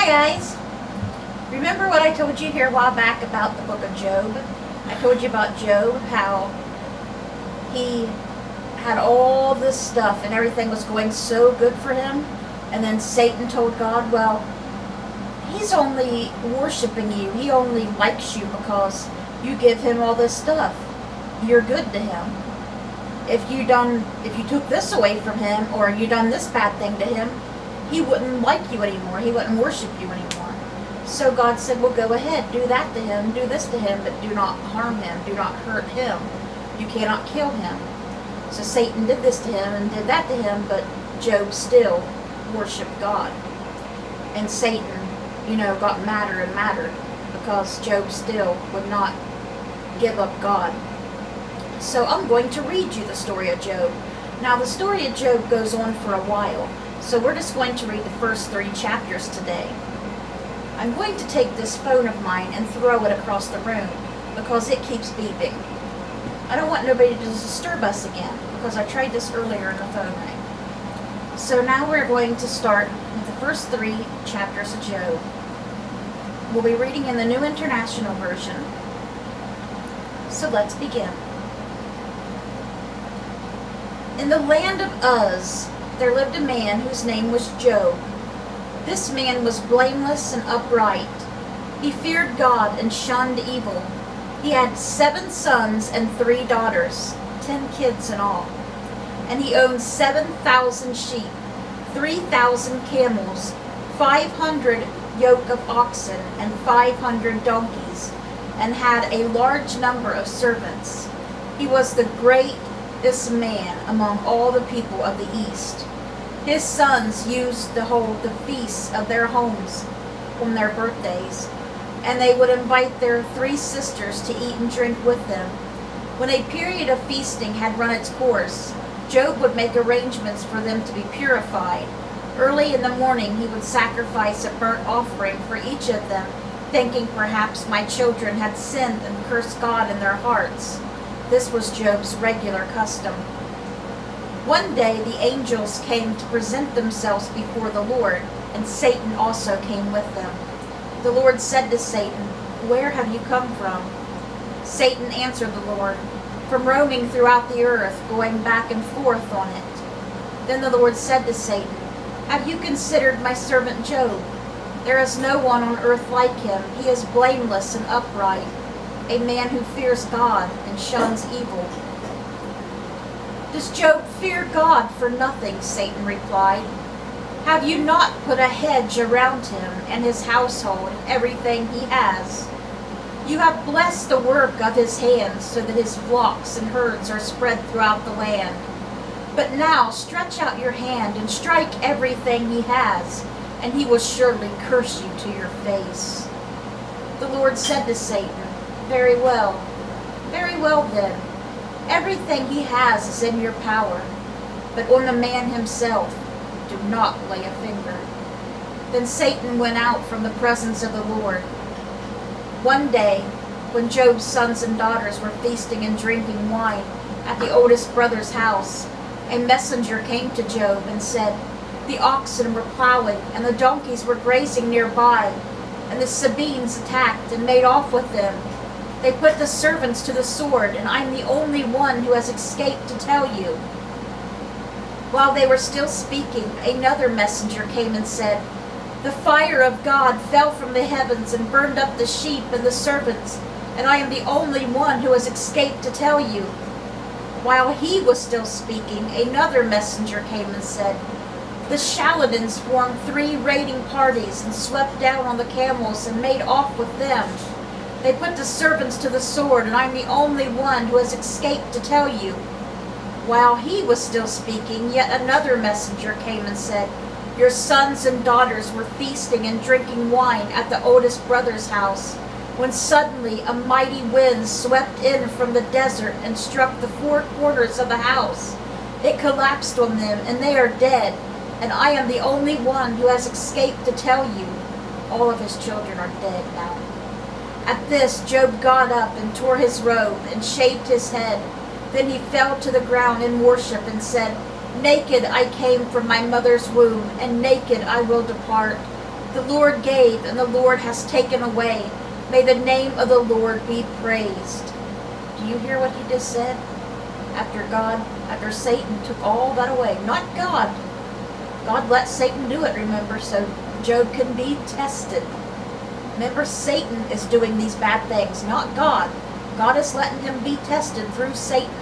Hi guys! Remember what I told you here a while back about the book of Job? I told you about Job, how he had all this stuff and everything was going so good for him, and then Satan told God, well, he's only worshiping you, he only likes you because you give him all this stuff. You're good to him. If you took this away from him, or you done this bad thing to him, he wouldn't like you anymore. He wouldn't worship you anymore. So God said, well, go ahead, do that to him, do this to him, but do not harm him, do not hurt him. You cannot kill him. So Satan did this to him and did that to him, but Job still worshiped God. And Satan, got madder and madder because Job still would not give up God. So I'm going to read you the story of Job. Now the story of Job goes on for a while. So we're just going to read the first 3 chapters today. I'm going to take this phone of mine and throw it across the room because it keeps beeping. I don't want nobody to disturb us again because I tried this earlier and the phone rang. So now we're going to start with the first 3 chapters of Job. We'll be reading in the New International Version. So let's begin. In the land of Uz, there lived a man whose name was Job. This man was blameless and upright. He feared God and shunned evil. He had 7 sons and 3 daughters, 10 kids in all. And he owned 7,000 sheep, 3,000 camels, 500 yoke of oxen, and 500 donkeys, and had a large number of servants. He was the greatest man among all the people of the East. His sons used to hold the feasts of their homes on their birthdays, and they would invite their 3 sisters to eat and drink with them. When a period of feasting had run its course, Job would make arrangements for them to be purified. Early in the morning he would sacrifice a burnt offering for each of them, thinking perhaps my children had sinned and cursed God in their hearts. This was Job's regular custom. One day the angels came to present themselves before the Lord, and Satan also came with them. The Lord said to Satan, "Where have you come from?" Satan answered the Lord, "From roaming throughout the earth, going back and forth on it." Then the Lord said to Satan, "Have you considered my servant Job? There is no one on earth like him. He is blameless and upright, a man who fears God and shuns evil." "Does Job fear God for nothing?" Satan replied. "Have you not put a hedge around him and his household and everything he has? You have blessed the work of his hands so that his flocks and herds are spread throughout the land. But now stretch out your hand and strike everything he has, and he will surely curse you to your face." The Lord said to Satan, Very well then. Everything he has is in your power, but on the man himself do not lay a finger." Then Satan went out from the presence of the Lord. One day, when Job's sons and daughters were feasting and drinking wine at the oldest brother's house, a messenger came to Job and said, "The oxen were plowing and the donkeys were grazing nearby, and the Sabines attacked and made off with them. They put the servants to the sword, and I'm the only one who has escaped to tell you." While they were still speaking, another messenger came and said, "The fire of God fell from the heavens and burned up the sheep and the servants, and I am the only one who has escaped to tell you." While he was still speaking, another messenger came and said, "The Chaldeans formed 3 raiding parties and swept down on the camels and made off with them. They put the servants to the sword, and I'm the only one who has escaped to tell you." While he was still speaking, yet another messenger came and said, "Your sons and daughters were feasting and drinking wine at the oldest brother's house, when suddenly a mighty wind swept in from the desert and struck the 4 corners of the house. It collapsed on them, and they are dead, and I am the only one who has escaped to tell you." All of his children are dead now. At this, Job got up and tore his robe and shaved his head. Then he fell to the ground in worship and said, "Naked I came from my mother's womb, and naked I will depart. The Lord gave, and the Lord has taken away. May the name of the Lord be praised. Do you hear what he just said? After Satan took all that away, not God. God let Satan do it, remember, so Job can be tested. Remember, Satan is doing these bad things, not God. God is letting him be tested through Satan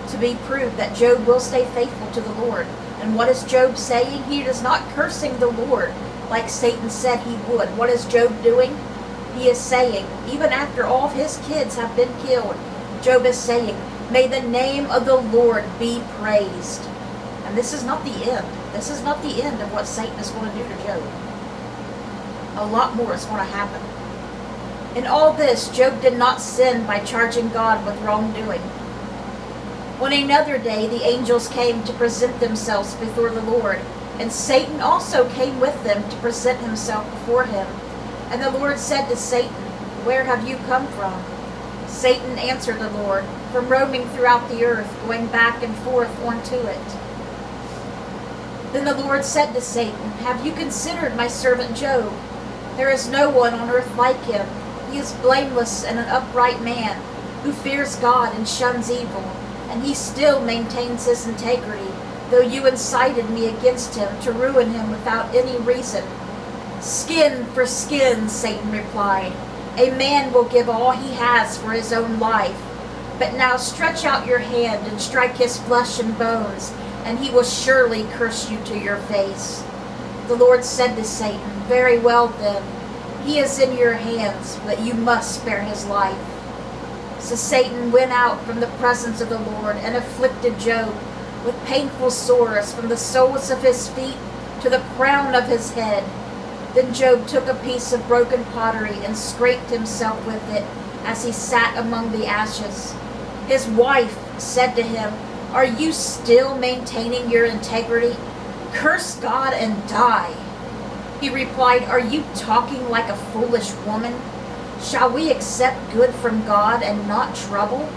to be proved that Job will stay faithful to the Lord. And what is Job saying? He is not cursing the Lord like Satan said he would. What is Job doing? He is saying, even after all of his kids have been killed, Job is saying, may the name of the Lord be praised. And this is not the end. This is not the end of what Satan is going to do to Job. A lot more is going to happen. In all this, Job did not sin by charging God with wrongdoing. On another day, the angels came to present themselves before the Lord, and Satan also came with them to present himself before him. And the Lord said to Satan, where have you come from? Satan answered the Lord, from roaming throughout the earth, going back and forth onto it. Then the Lord said to Satan, have you considered my servant Job? There is no one on earth like him. He is blameless and an upright man, who fears God and shuns evil, and he still maintains his integrity, though you incited me against him to ruin him without any reason. Skin for skin, Satan replied. A man will give all he has for his own life. But now stretch out your hand and strike his flesh and bones, and he will surely curse you to your face. The Lord said to Satan, very well then, he is in your hands, but you must spare his life. So Satan went out from the presence of the Lord and afflicted Job with painful sores from the soles of his feet to the crown of his head. Then Job took a piece of broken pottery and scraped himself with it as he sat among the ashes. His wife said to him, are you still maintaining your integrity? Curse God and die. He replied, are you talking like a foolish woman? Shall we accept good from God and not trouble?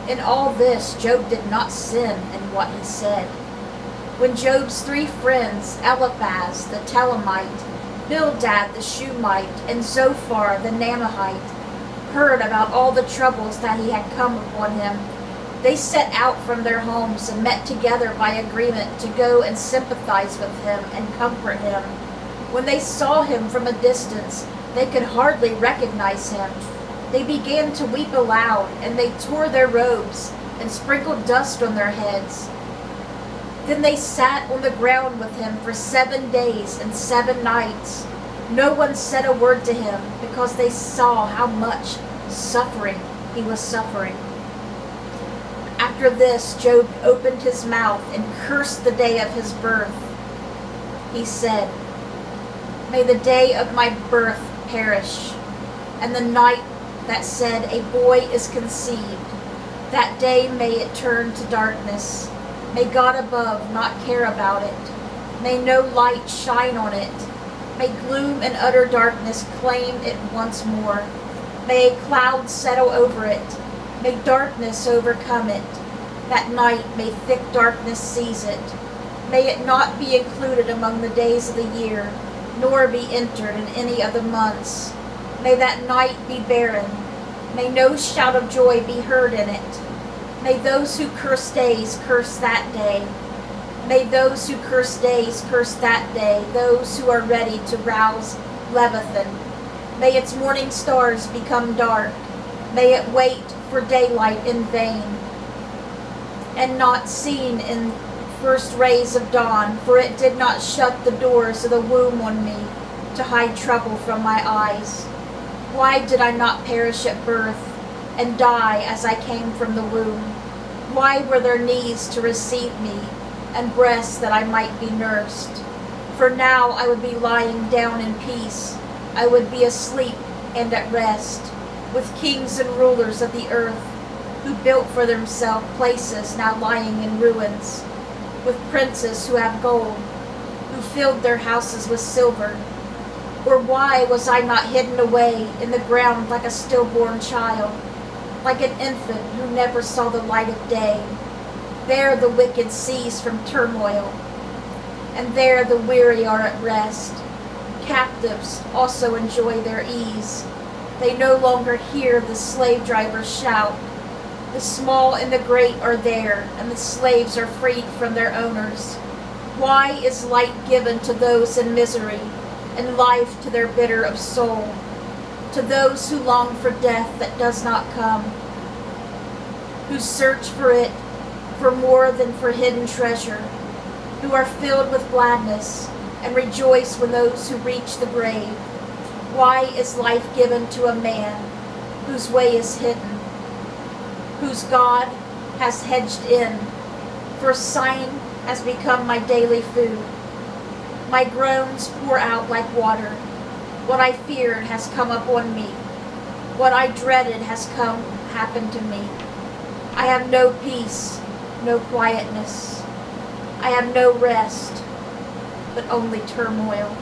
In all this, Job did not sin in what he said. When Job's 3 friends, Eliphaz the Telamite, Bildad the Shumite, and Zophar the Naamahite, heard about all the troubles that he had come upon him, they set out from their homes and met together by agreement to go and sympathize with him and comfort him. When they saw him from a distance, they could hardly recognize him. They began to weep aloud, and they tore their robes and sprinkled dust on their heads. Then they sat on the ground with him for 7 days and 7 nights. No one said a word to him, because they saw how much suffering he was suffering. After this, Job opened his mouth and cursed the day of his birth. He said, may the day of my birth perish, and the night that said a boy is conceived. That day may it turn to darkness. May God above not care about it. May no light shine on it. May gloom and utter darkness claim it once more. May a cloud settle over it. May darkness overcome it. That night may thick darkness seize it. May it not be included among the days of the year, nor be entered in any of the months. May that night be barren. May no shout of joy be heard in it. May those who curse days curse that day. May those who curse days curse that day, those who are ready to rouse Leviathan. May its morning stars become dark. May it wait for daylight in vain, and not seen in first rays of dawn, for it did not shut the doors of the womb on me to hide trouble from my eyes. Why did I not perish at birth and die as I came from the womb? Why were there knees to receive me and breasts that I might be nursed? For now I would be lying down in peace. I would be asleep and at rest, with kings and rulers of the earth, who built for themselves places now lying in ruins, with princes who have gold, who filled their houses with silver. Or why was I not hidden away in the ground like a stillborn child, like an infant who never saw the light of day? There the wicked cease from turmoil, and there the weary are at rest. captives also enjoy their ease. They no longer hear the slave drivers shout. The small and the great are there, and the slaves are freed from their owners. Why is light given to those in misery, and life to their bitter of soul, to those who long for death that does not come, who search for it for more than for hidden treasure, who are filled with gladness and rejoice when those who reach the grave? Why is life given to a man whose way is hidden, whose God has hedged in? For sighing has become my daily food. My groans pour out like water. What I feared has come upon me. What I dreaded has happened to me. I have no peace, no quietness. I have no rest, but only turmoil.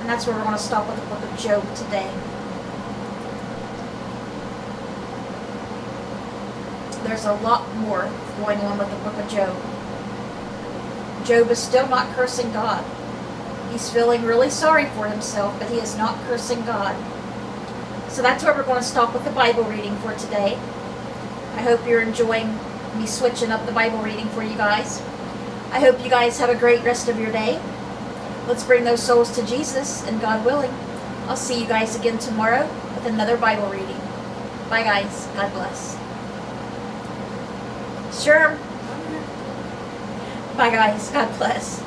And that's where we're going to stop with the book of Job today. There's a lot more going on with the book of Job. Job is still not cursing God. He's feeling really sorry for himself, but he is not cursing God. So that's where we're going to stop with the Bible reading for today. I hope you're enjoying me switching up the Bible reading for you guys. I hope you guys have a great rest of your day. Let's bring those souls to Jesus, and God willing, I'll see you guys again tomorrow with another Bible reading. Bye guys. God bless. Sure. Bye guys. God bless.